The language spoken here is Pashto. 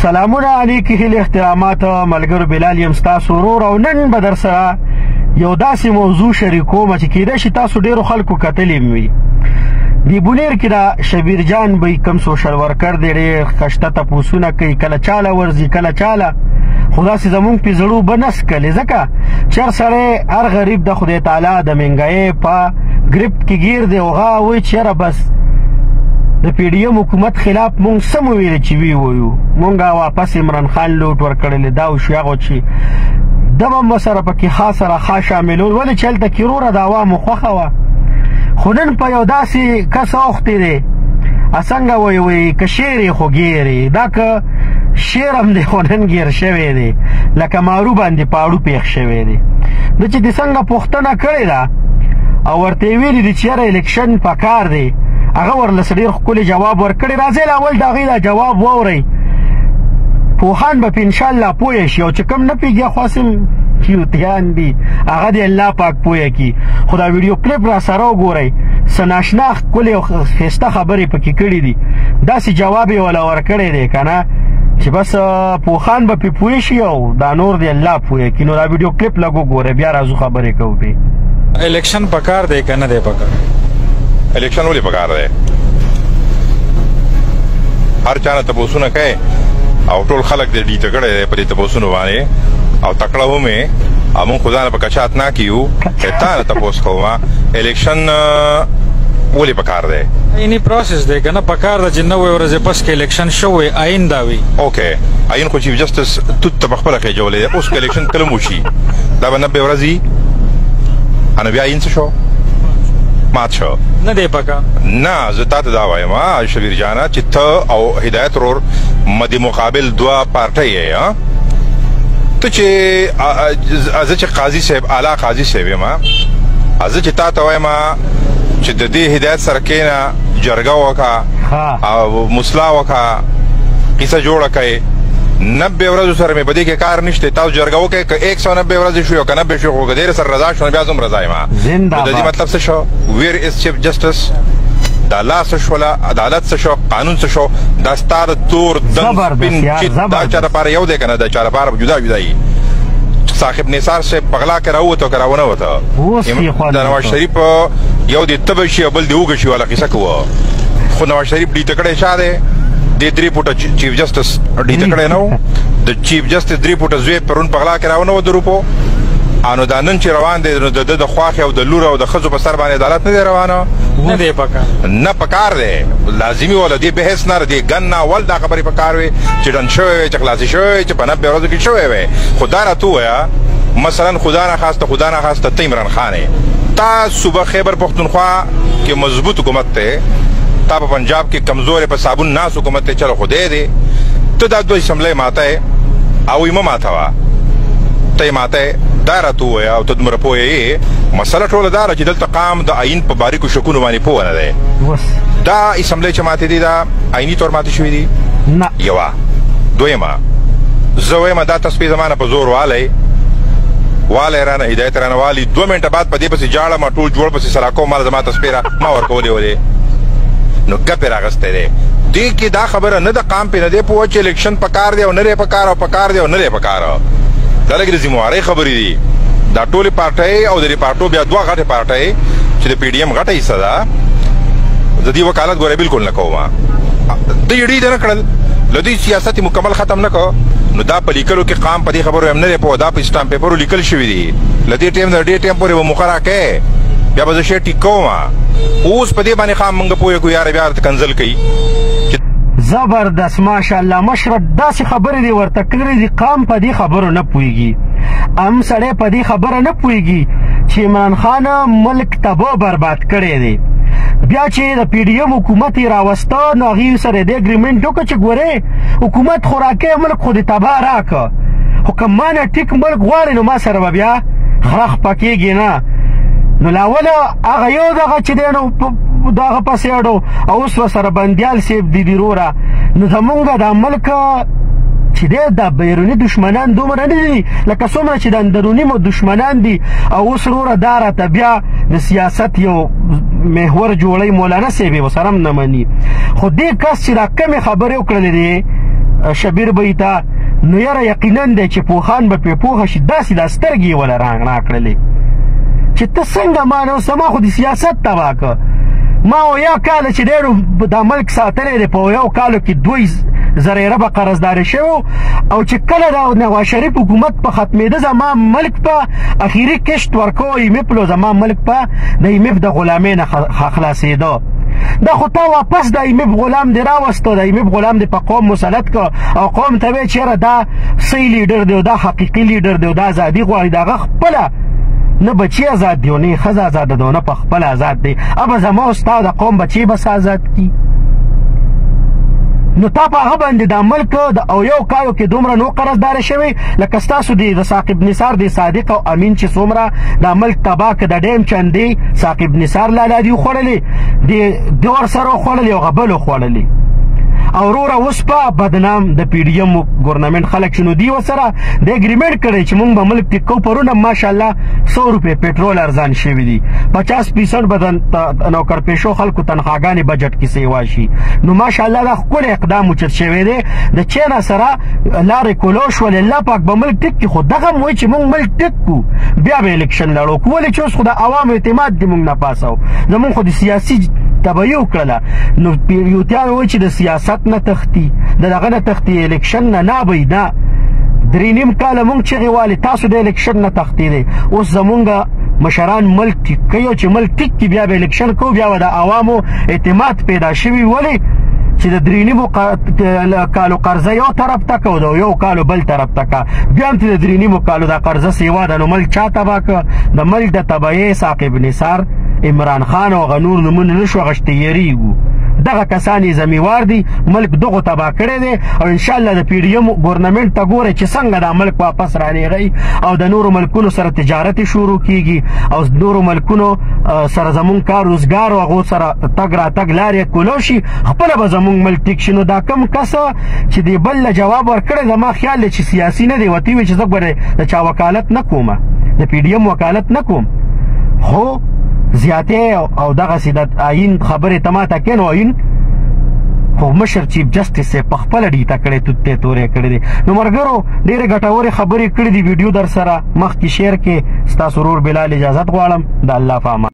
سلامونه علیکم هیله احترامات ملګرو بلال یم ستاسو ورور او نن به در سره یو داسې موضوع شریکوم چې کیدای شي تاسو ډیرو خلکو کتلی وي دی بونیر کې دا شبیر جان به کم سوشل ورکر دی ډېر خشته تپوسونه کوي کله چاله ورځي کله چاله خو داسې زمونږ پې زړو به نس کلی ځکه چې هر سړی هر غریب د خدای تعالی د مهنګایۍ په ګریپ کې ګیر دی او هغه وایي چې یاره بس د پی ډي ایم حکومت خلاف مونږ څه مو ویلې چې ویو مونږ واپس عمران خان لوټ ورکړلی دا وشو هغه چې ده به م سره پکې ښه سره ښه شاملول ولې چې هلته کې وروره د عوامو خوښه وه خو نن په یو داسې کس اوښتی دی څنګه وایي که شعر یې خو ګیر یې دا که شعر هم دی خو نن ګیر شوی دی لکه مارو باندې پاړو پېښ شوی دی ده چې د څنګه پوښتنه کړې ده او ورته یې ویلي دي چې یاره الیکشن په کار دی هغه ورلس ډېر ښکلی جواب ورکړی راځئ اول د هغې دا جواب واورئ پوهان به په انشاءالله پوه شي او چې کوم نه پوهېږي خو هسې کیوتیان دي هغه دې الله پاک پوه کړي خو دا ویډیو کلیپ را سره وګورئ څه ناشنا ښکلې او ښایسته خبرې پکې کړي دي داسې جواب یې وله ورکړی دی که نه چې بس پوهان به پې پوه شي او دا نور دی الله پوه کړي نو دا ویډیو کلیپ لږ وګورئ بیا راځو خبرې کوو پې الیکشن پکار دی که نه دی پکار الیکشن ولې پکار دی هر چا نه تپوسونه کوي او ټول خلک دې ډیټه کړی دی په دې تپوسونو باندې او تکړه ومې او مونږ خو ځان په کچات نه کیو تا نه تپوس کوم الیکشن ولې پکار دی آئینی پروسس دی که نه پکار ده چې 90 ورځې پس کې الیکشن شوی آئین دا وي اوکې آئین خو چیف جسټس توت ته پخپله خېجولی دی اوس که الیکشن کله وشي دا به 90 ورځې نو بیا آئین څه شو مات شو نه دی پکار نه زه تا ته دا وایم شبیر جانه چې ته او هدایت ورور مد مقابل دوه پارټۍ یې ته چې زه چې قاضي صاحب اعلی قاضي صاحب یم زه چې تا ته وایم چې د دې هدایت سره کښېنه جرګه وکړه او مصلاح وکړه قصه جوړه کړئ 90 ورځو سره مې په دې کې کار نشته تاسو جرګه وکړئ که 190 ورځې شو که 90 شو خو که ډېر سره رضا شو بیا زه هم رضا یم نو د دې مطلب څه شو ویر از چیف جسټس دا لا څه شوله عدالت څه شو قانون څه شو دا ستا د تور دنګ سپین چیت دا چا لپاره یو دی که نه د چا لپاره به جدا جدا وي صاحب نثار صاحب په غلا کې راووته که راونه وته د نواز شریف یو دې تبه شي او بل دې اوږه شي والا قصه کوه خو نواز شریف ډیټه کړی چا دی د 3 فوټه چیف جسټس ډیټه کړی نه و د چیف جسټس 3 فوټه زوی پرون په غلا کې راونه و د روپو نو دا نن چې روان دی نو د د خواښې او د لور او د ښځو په سر باندې عدالت نه دی روانه نه دی پکار نه پکار دی لازمي وله دې بحث نه دې ګن نه اول دا خبرې پکار وي چې ډن شوی وی چې خلاصې شوی وی چې په 90 ورځو کې شوی وی خو دا راته ووایه مثلا خدا نه خواسته ته عمران خان یې تا صوبه خیبر پختونخوا کې مضبوط حکومت دی تا په پنجاب کې کمزور په صابون ناس حکومت دی چلو خدای دی ته دا دوه اسمبلی ماته او یې مه ماتوه ته یې ماته دا راته ووایه او ته دومره پوه یې مسله ټوله دا ده چې دلته قام د آئین په باریکو شکونو باندې پوه نه دی دا اسمبلی چې ماتې دي دا آئیني طور ماتې شوي دي یوه دویمه زه وایم دا تصفیې زما نه په زور والی رانه هدایت رانه والي 2 منټه بعد په دې پسې جاړم ټول جوړ پسې سلاکو مال زما تصفیه ما ورکولې ولې نو ګپ یې راغستی دی دې کې دا خبره نه د قام پې نه دی پوه چې الیکشن پکار دی او نه دی پکار او پکار دی او نه دی پکار دا لږ د ذموارۍ خبرې دي دا ټولې پارټۍ او د دې پارټو بیا 2 غټې پارټۍ چې د پی ډي ایم غټه حصه ده د دې وکالت ګوره بالکل نه کوم دوی یې ډیډه نه کړل له دوی سیاست مکمل ختم نه کړ نو دا په لیکلو کې قام په دې خبرو هم نه دی پوه دا په اسټامپ پیپرو لیکل شوي دي له دې ټایم نه دې ټایم پورې به موخه راکړې بیا به زه شی ټیک کوم اوس په دې باندې خام موږ پوهېږو یاره بیا ورته کنزل کوي زبردست ماشاءالله مشره داسې خبرې دي ورته کړې دي قام په دې خبرو نه پوهېږي هم سړی په دې خبره نه پوهېږي چې عمران خان ملک تباه برباد کړی دی بیا چې د پی ډي ایم حکومت یې راوسته نو هغې سره دې اګریمنټ وکړه چې ګورې حکومت خو راکوې ملک خو دې تباه راکړه خو که ما نه ټیک ملک غواړې نو ما سره به بیا خرخ پکېږي نه نو له اوله هغه یو دغه چې دی نو دغه پسې اړو او اوس ورسره بندیال صاحب دي وروره نو زمونږ دا ملک چې دی دا بیروني دشمنان دومره نه دي لکه څومره چې د اندروني مو دشمنان دي او اوس وروره دا راته بیا د سیاست یو محور جوړی مولانا صاحب یې ورسره هم نه مني خو دې کس چې دا کمې خبرې وکړلې دي شبیر بیتا نو یاره یقینا دی چې پوخان به پې پوهه شي داسې دا سترګې یې وله راکړلې چې ته څنګه ما نو ما خو د سیاست تباه که ما اویا کاله چې دی نو دا ملک ساتلی دی په اویاو کالو کې 2 زره به قرضداري شوی او چې کله د نواز شریف حکومت په ختمېده زما ملک په اخیري کشت ورکو ایمف لو زما ملک په د ایمف د غلامۍ نه خلاصېده دا خو تا واپس د ایمف غلام دی راوسته د ایمف غلام دی په قوم مسلط که او قوم ته وایي چېره دا صحیح لیډر دی او دا حقیقي لیډر دی او دا ازادي غواړي د هغه خپله نه بچی آزاد دی او نه ښځه آزاده ده او نه په خپله آزاد دی ابه زما او ستا د قوم بچی بس آزاد کي نو تا په هغه باندې دا ملک د اویو کالو کې دومره نو قرضداره شوی لکه ستاسو د ثاقب نثار د صادق او امین چې څومره دا ملک تباه که د ډیم چندې ثاقب نثار لالا دي وخوړلې د ورسره وخوړلې او غبل وخوړلې او وروره اوس په بدنام د پی ډي ایم ګورنمنټ خلک چې نو دي ورسره د اګریمنټ کړی چې مونږ به ملک ټیکو پرونه ماشاءالله 100 روپۍ پټرول ارزان شوي دي 50% به د نوکرپېشو خلکو تنخواګانې بجټ کې سیوا شي نو ماشاءالله دا ښکلی اقدام اوچت شوی دی د چین سره لارې کولو شولې الله پاک به ملک ټیک کړي خو دغه هم وایي چې مونږ ملک ټیک کړو بیا به الیکشن لړو ولې چې اوس خو د عوامو اعتماد دې مونږ نه پاسو زمونږ خو د سیاسي تبعیه وکړله نو پیریوتیان وایي چې د سیاست نه تختی د دغه نه تختی الیکشن نه نابی نه 3.5 کاله مونږ چغې والې تاسو د الیکشن نه تختېدی اوس زمونږ مشران ملک ټیک کوي چې ملک ټیک کړي بیا به الیکشن کوو بیا به د عوامو اعتماد پیدا شوي ولې چې د 3.5 کالو قرضه یو طرف ته که او د 1 کالو بل طرف ته که بیا هم چې د 3.5 کالو دا قرضه سیوا ده نو ملک چا تباه که د ملک د تباهۍ ثاقب نثار عمران خان او هغه نور نومونه نه شو هغه تیریږو دغه کسان یې ذمیوار دي ملک دغو تباه کړی دی او انشاءالله د پی ډي ایم ګورنمنټ ته ګورئ چې څنګه دا ملک واپس رانیغی او د نورو ملکونو سره تجارت شروع کیږي او نورو ملکونو سره زمونږ کار روزګار او هغو سره تګ راتګ لارې کولو شي خپله به زمونږ ملک ټیک شي نو دا کم کسه چې دی بل له جواب ورکړی زما خیال دی چې سیاسي نه دی وتې وي چې زه ګورې د چا وکالت نه کومه د پی ډي ایم وکالت نه کوم خو زیاتې او دغسې د آیین خبرې ته ماته کښې نو آیین خو مشر چیف جسټس یې په خپله ډیته کړی توتې تورې کړی دی نو ملګرو ډېرې ګټورې خبرې کړي دي ویډیو در سره مخکې شیر کې ستاسو ورور بلال اجازت غواړم د الله په امان